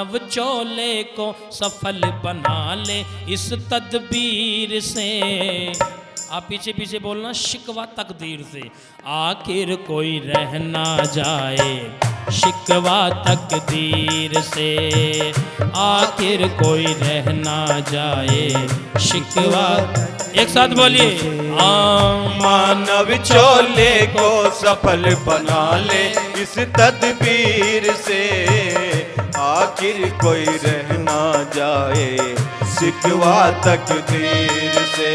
मानव चोले को सफल बना ले इस तदबीर से। आप पीछे पीछे बोलना, शिकवा तकदीर से। आखिर कोई रह ना जाए शिकवा तकदीर से, आखिर कोई रह ना जाए शिकवा। एक साथ बोलिए, मानव चोले को सफल बना ले इस तदबीर से, आखिर कोई रह ना जाए शिकवा तकदीर से,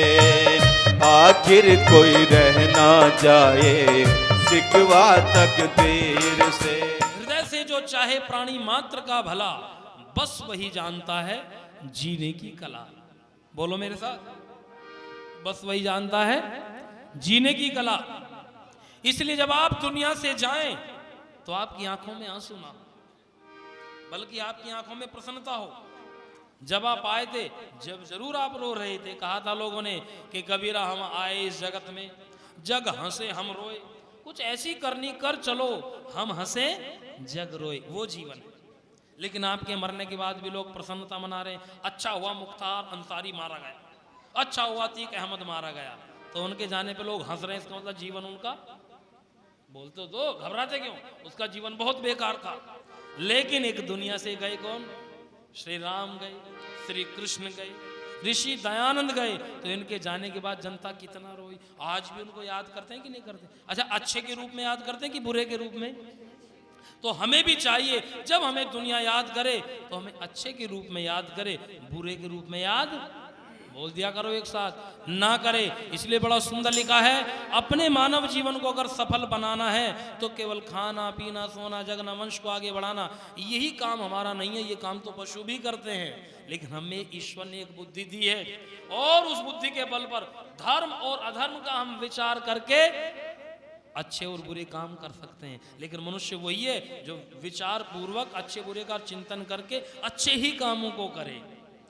आखिर कोई रह ना जाए शिकवा तकदीर से। हृदय से जो चाहे प्राणी मात्र का भला, बस वही जानता है जीने की कला। बोलो मेरे साथ, बस वही जानता है जीने की कला। इसलिए जब आप दुनिया से जाएं तो आपकी आंखों में आंसू ना हो, बल्कि आपकी आंखों में प्रसन्नता हो। जब आप आए थे, जब जरूर आप रो रहे थे। कहा था लोगों ने कि कबीरा हम आए इस जगत में, जग हंसे हम रोए, कुछ ऐसी करनी कर चलो हम हंसे जग रोए, वो जीवन है। लेकिन आपके मरने के बाद भी लोग प्रसन्नता मना रहे हैं। अच्छा हुआ मुख्तार अंसारी मारा गया, अच्छा हुआ अतीक अहमद मारा गया, तो उनके जाने पे लोग हंस रहे हैं। इसका मतलब जीवन उनका, बोलते तो घबराते क्यों, उसका जीवन बहुत बेकार था। लेकिन एक दुनिया से गए कौन? श्री राम गए, श्री कृष्ण गए, ऋषि दयानंद गए। तो इनके जाने के बाद जनता कितना रोई। आज भी उनको याद करते हैं कि नहीं करते? अच्छा, अच्छे के रूप में याद करते हैं कि बुरे के रूप में? तो हमें भी चाहिए जब हमें दुनिया याद करे तो हमें अच्छे के रूप में याद करे, बुरे के रूप में याद बोल दिया करो एक साथ ना करे। इसलिए बड़ा सुंदर लिखा है, अपने मानव जीवन को अगर सफल बनाना है तो केवल खाना पीना सोना जगना वंश को आगे बढ़ाना यही काम हमारा नहीं है। ये काम तो पशु भी करते हैं, लेकिन हमें ईश्वर ने एक बुद्धि दी है और उस बुद्धि के बल पर धर्म और अधर्म का हम विचार करके अच्छे और बुरे काम कर सकते हैं। लेकिन मनुष्य वही है जो विचार पूर्वक अच्छे बुरे का चिंतन करके अच्छे ही कामों को करे।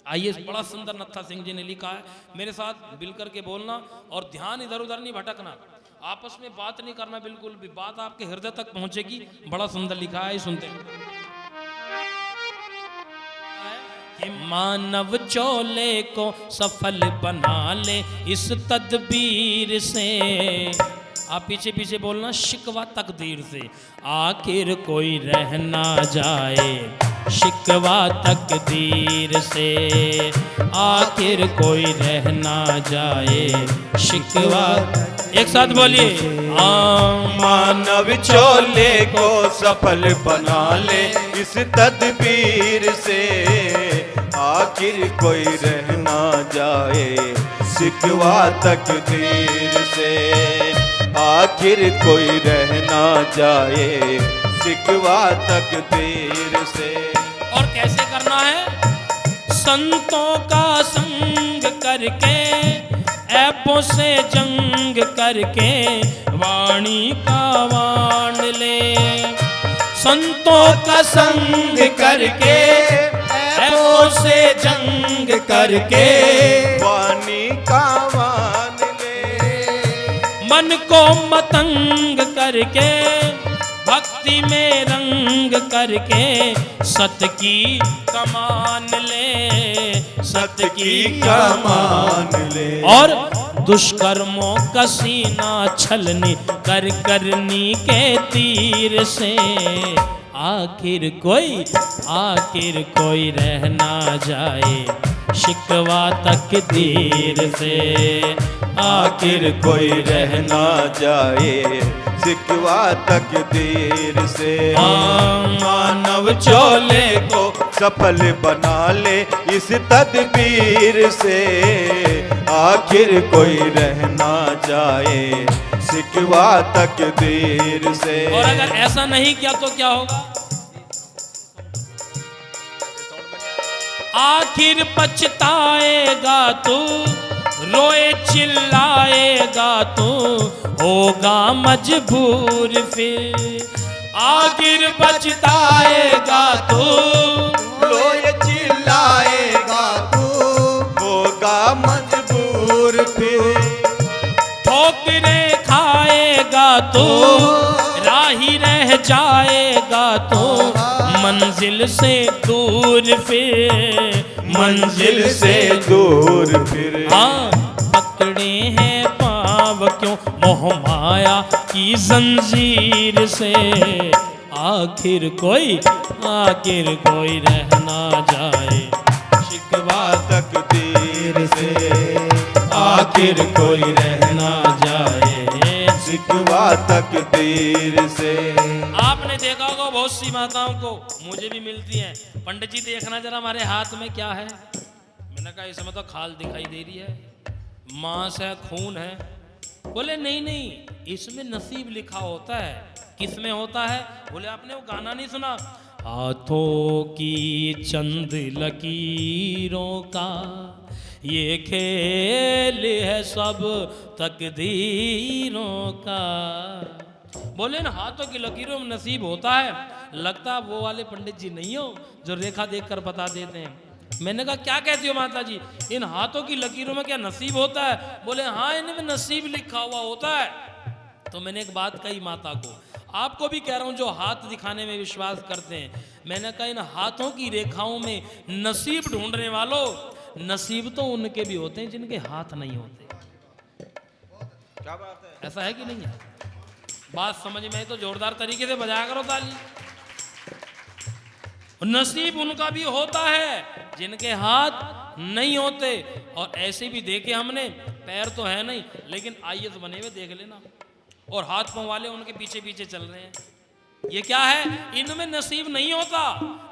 आइए, बड़ा सुंदर नत्था सिंह जी ने लिखा है, मेरे साथ मिल करके बोलना और ध्यान इधर उधर नहीं भटकना, आपस में बात नहीं करना, बिल्कुल भी बात आपके हृदय तक पहुंचेगी। बड़ा सुंदर लिखा है, सुनते हैं। कि मानव चोले को सफल बना ले इस तदबीर से। आप पीछे पीछे बोलना, शिकवा तकदीर से। आखिर कोई रह ना जाए शिकवा तकदीर से, आखिर कोई रह ना जाए शिकवा। एक साथ बोलिए, मानव चोले को सफल बना ले इस तदबीर से, आखिर कोई रह ना जाए शिकवा तकदीर से, आखिर कोई रह ना जाए शिकवा तकदीर से। और कैसे करना है? संतों का संग करके, ऐपों से जंग करके, वाणी का वाण ले। संतों का संग करके, ऐपों से जंग करके, वाणी का वाण ले। मन को मतंग करके, भक्ति में रंग करके, सत की कमान ले, सत की कमान ले। और दुष्कर्मों का सीना छलनी कर करनी के तीर से। आखिर कोई रह ना जाए शिकवा तकदीर से, आखिर कोई रह ना जाए शिकवा तकदीर से। मानव चोले को सफल बना ले इस तदबीर से, आखिर कोई रह ना जाए शिकवा तकदीर से। और अगर ऐसा नहीं किया तो क्या होगा? आखिर पछताएगा तू, रोए चिल्लाएगा तू, होगा मजबूर फिर। आखिर पछताएगा तू, रोए चिल्लाएगा तू, होगा मजबूर फिर। ठोकरें खाएगा तू, राही रह जाएगा तू, मंजिल से दूर फिर, मंजिल से दूर फिर। हाँ पकड़े हैं पाँव क्यों मोह माया की जंजीर से, आखिर कोई रह ना जाए शिकवा तकदीर से, आखिर कोई रह ना जाए शिकवा तकदीर से। आपने देखा होगा बहुत सी माताओं को, मुझे भी मिलती हैं, पंडित जी देखना जरा हमारे हाथ में क्या है। मैंने कहा इसमें तो खाल दिखाई दे रही है, मांस है, खून है। बोले नहीं इसमें नसीब लिखा होता है। किसमें होता है? बोले आपने वो गाना नहीं सुना, हाथों की चंद लकीरों का ये खेल है सब तकदीरों का। बोले ना हाथों की लकीरों में नसीब होता है। लगता वो वाले पंडित जी नहीं हो जो रेखा देखकर बता देते हैं। मैंने कहा क्या कहती हो माता जी, इन हाथों की लकीरों में क्या नसीब होता है? बोले हाँ इनमें नसीब लिखा हुआ होता है। तो मैंने एक बात कही माता को, आपको भी कह रहा हूं जो हाथ दिखाने में विश्वास करते हैं, मैंने कहा इन हाथों की रेखाओं में नसीब ढूंढने वालों, नसीब तो उनके भी होते हैं जिनके हाथ नहीं होते। क्या बात है? ऐसा है कि नहीं है? बात समझ में आई तो जोरदार तरीके से बजाया करो ताली। नसीब उनका भी होता है जिनके हाथ नहीं होते। और ऐसे भी देखे हमने, पैर तो है नहीं लेकिन आईएएस बने हुए देख लेना, और हाथ पांव वाले उनके पीछे पीछे चल रहे हैं। ये क्या है? इनमें नसीब नहीं होता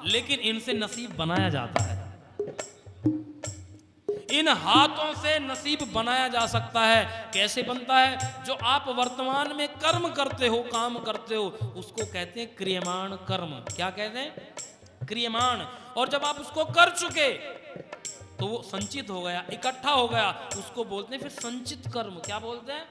लेकिन इनसे नसीब बनाया जाता है। इन हाथों से नसीब बनाया जा सकता है। कैसे बनता है? जो आप वर्तमान में कर्म करते हो, काम करते हो, उसको कहते हैं क्रियमाण कर्म। क्या कहते हैं? क्रियमाण। और जब आप उसको कर चुके तो वो संचित हो गया, इकट्ठा हो गया, उसको बोलते हैं फिर संचित कर्म। क्या बोलते हैं?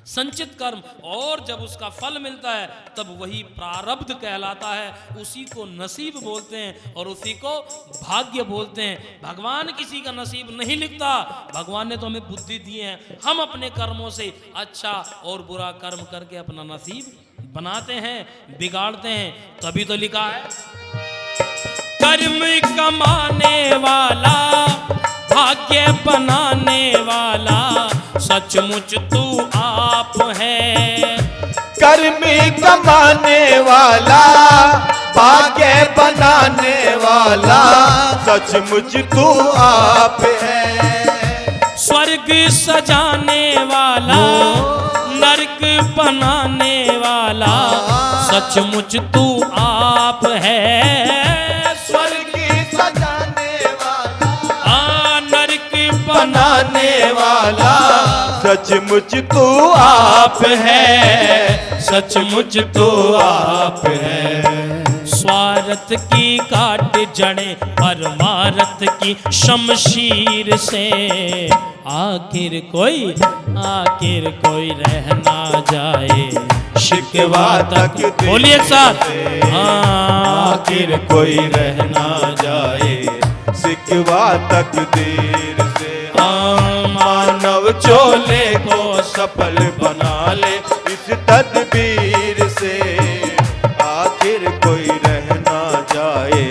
संचित कर्म। और जब उसका फल मिलता है तब वही प्रारब्ध कहलाता है, उसी को नसीब बोलते हैं और उसी को भाग्य बोलते हैं। भगवान किसी का नसीब नहीं लिखता, भगवान ने तो हमें बुद्धि दी है, हम अपने कर्मों से अच्छा और बुरा कर्म करके अपना नसीब बनाते हैं, बिगाड़ते हैं। तभी तो लिखा है कर्म कमाने वाला, भाग्य बनाने वाला, सचमुच तू आप है। कर्म कमाने वाला, भाग्य बनाने वाला, सचमुच तू आप है। स्वर्ग सजाने वाला, नरक बनाने वाला, सचमुच तू आप है। स्वर्ग सजाने वाला, नरक बनाने वाला, सचमुच तू आप है, सचमुच तू आप है। स्वार्थ की काट जड़े परमार्थ की शमशीर से, आखिर कोई रह ना जाए शिकवा तक बोलिए एक साथ, आखिर कोई रह ना जाए शिकवा तकदीर से। मानव चोले को सफल बना ले इस तदबीर से, आखिर कोई रह ना जाए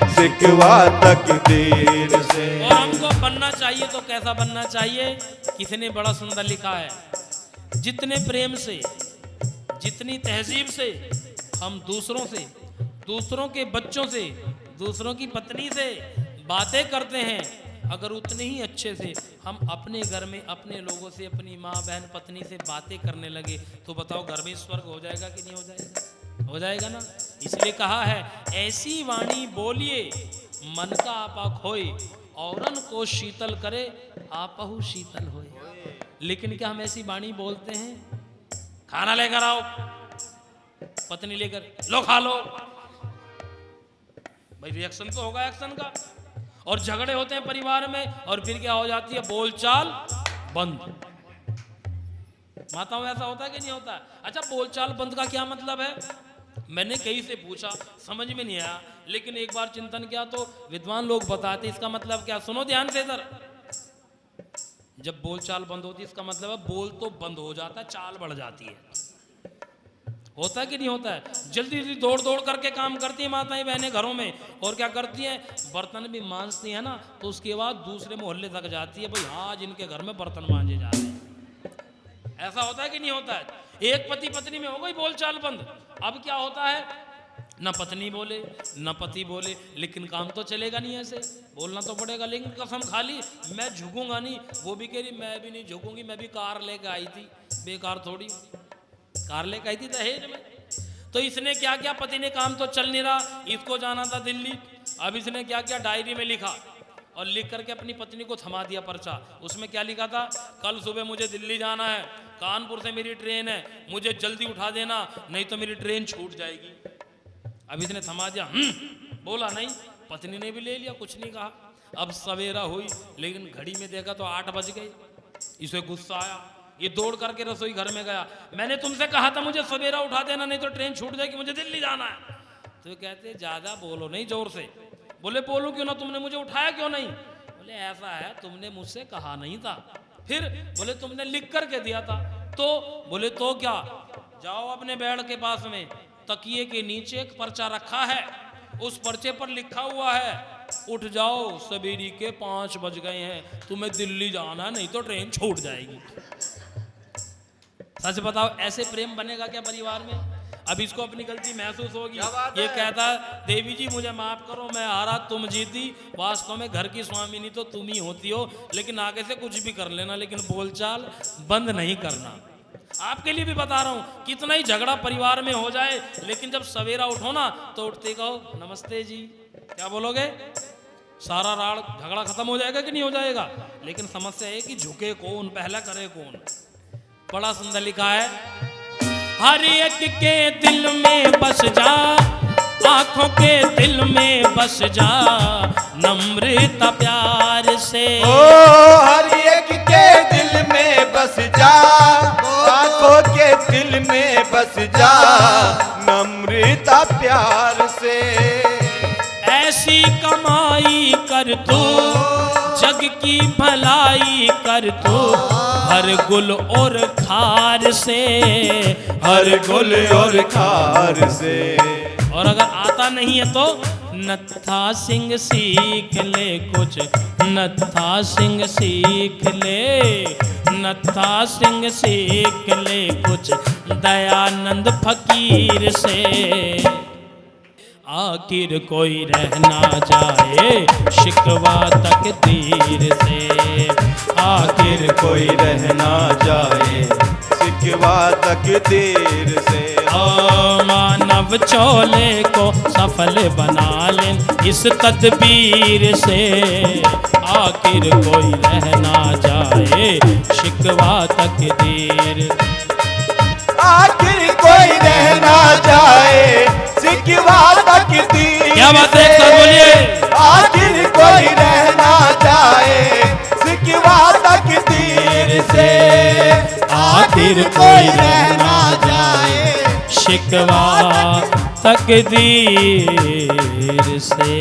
शिकवा तकदीर से। और हमको बनना चाहिए तो कैसा बनना चाहिए? किसने बड़ा सुंदर लिखा है, जितने प्रेम से, जितनी तहजीब से हम दूसरों से, दूसरों के बच्चों से, दूसरों की पत्नी से बातें करते हैं, अगर उतने ही अच्छे से हम अपने घर में अपने लोगों से, अपनी माँ बहन पत्नी से बातें करने लगे तो बताओ घर में स्वर्ग हो जाएगा कि नहीं हो जाएगा? हो जाएगा ना। इसलिए कहा है ऐसी वाणी बोलिए मन का आपा खोए, औरन को शीतल करे आपहु शीतल होए। लेकिन क्या हम ऐसी वाणी बोलते हैं? खाना लेकर आओ, पत्नी लेकर लो खा लो, भाई रिएक्शन तो होगा एक्शन का। और झगड़े होते हैं परिवार में और फिर क्या हो जाती है? बोलचाल बंद। माताओं ऐसा होता है कि नहीं होता है? अच्छा बोलचाल बंद का क्या मतलब है? मैंने कहीं से पूछा, समझ में नहीं आया, लेकिन एक बार चिंतन किया तो विद्वान लोग बताते इसका मतलब क्या। सुनो ध्यान से इधर, जब बोलचाल बंद होती है इसका मतलब है बोल तो बंद हो जाता है, चाल बढ़ जाती है। होता है कि नहीं होता है? जल्दी जल्दी दौड़ दौड़ करके काम करती हैं माताएं बहनें घरों में, और क्या करती हैं, बर्तन भी मांजती हैं ना, तो उसके बाद दूसरे मोहल्ले तक जाती है, भाई आज इनके घर में बर्तन मांजे जा रहे हैं। ऐसा होता है कि नहीं होता है? एक पति पत्नी में हो गई बोलचाल बंद, अब क्या होता है, न पत्नी बोले न पति बोले, लेकिन काम तो चलेगा नहीं, ऐसे बोलना तो पड़ेगा। लेकिन कसम खा ली मैं झुकूंगा नहीं, वो भी कह रही मैं भी नहीं झुकूंगी, मैं भी कार लेके आई थी, बेकार थोड़ी कार लेके आई थी दहेज में। तो इसने क्या किया, पति ने काम तो चल नहीं रहा, इसको जाना था दिल्ली, अब इसने क्या किया, डायरी में लिखा और लिख करके अपनी पत्नी को थमा दिया पर्चा। उसमें क्या लिखा था, कल सुबह मुझे दिल्ली जाना है, कानपुर से मेरी ट्रेन है, मुझे जल्दी उठा देना नहीं तो मेरी ट्रेन छूट जाएगी। अब इसने थमा दिया, बोला नहीं, पत्नी ने भी ले लिया, कुछ नहीं कहा। अब सवेरा हुई, लेकिन घड़ी में देखा तो 8 बज गए। इसे गुस्सा आया, ये दौड़ करके रसोई घर में गया, मैंने तुमसे कहा था मुझे सवेरा उठा देना नहीं तो ट्रेन छूट जाएगी, मुझे दिल्ली जाना है। तो कहते ज्यादा बोलो नहीं, जोर से। बोले बोलो क्यों ना, तुमने मुझे उठाया क्यों नहीं? बोले ऐसा है, तुमने मुझसे कहा नहीं था। फिर बोले तुमने लिख करके दिया था। तो बोले तो क्या, जाओ अपने बेड के पास में, तकिए के नीचे एक पर्चा रखा है, उस पर्चे पर लिखा हुआ है, उठ जाओ सवेरी के 5 बज गए हैं, तुम्हें दिल्ली जाना नहीं तो ट्रेन छूट जाएगी। सच बताओ, ऐसे प्रेम बनेगा क्या परिवार में? अब इसको अपनी गलती महसूस होगी, ये कहता देवी जी मुझे माफ करो, मैं हारा तुम जीती, वास्तव में घर की स्वामिनी तो तुम ही होती हो, लेकिन आगे से कुछ भी कर लेना, लेकिन बोलचाल बंद नहीं करना। आपके लिए भी बता रहा हूं, कितना ही झगड़ा परिवार में हो जाए, लेकिन जब सवेरा उठो ना तो उठते कहो नमस्ते जी, क्या बोलोगे, सारा राड़ झगड़ा खत्म हो जाएगा कि नहीं हो जाएगा? लेकिन समस्या है कि झुके कौन, पहला करे कौन। बड़ा सुंदर लिखा है, हर एक के दिल में बस जा, आंखों के दिल में बस जा, नम्रता प्यार से। ओ हर एक के दिल में बस जा, आंखों के दिल में बस जा, नम्रता प्यार से। ऐसी कमाई कर तू, जग की भलाई कर तू, हर गुल और खार से, हर गुल और खार से। और अगर आता नहीं है तो नत्था सिंह सीख ले कुछ, नत्था सिंह सीख ले, नत्था सिंह सीख ले कुछ, दयानंद फकीर से। आखिर कोई रह ना जाए शिकवा तकदीर से, आखिर कोई रह ना जाए शिकवा तकदीर से। मानव चोले को सफल बना ले इस तदबीर से, आखिर कोई रह ना जाए शिकवा तकदीर। आखिर कोई रह ना जाए शिकवा तकदीर। क्या बात है, सर बोलिए। आखिर कोई रह ना जाए शिकवा तकदीर से, आखिर कोई रह ना जाए शिकवा तकदीर से।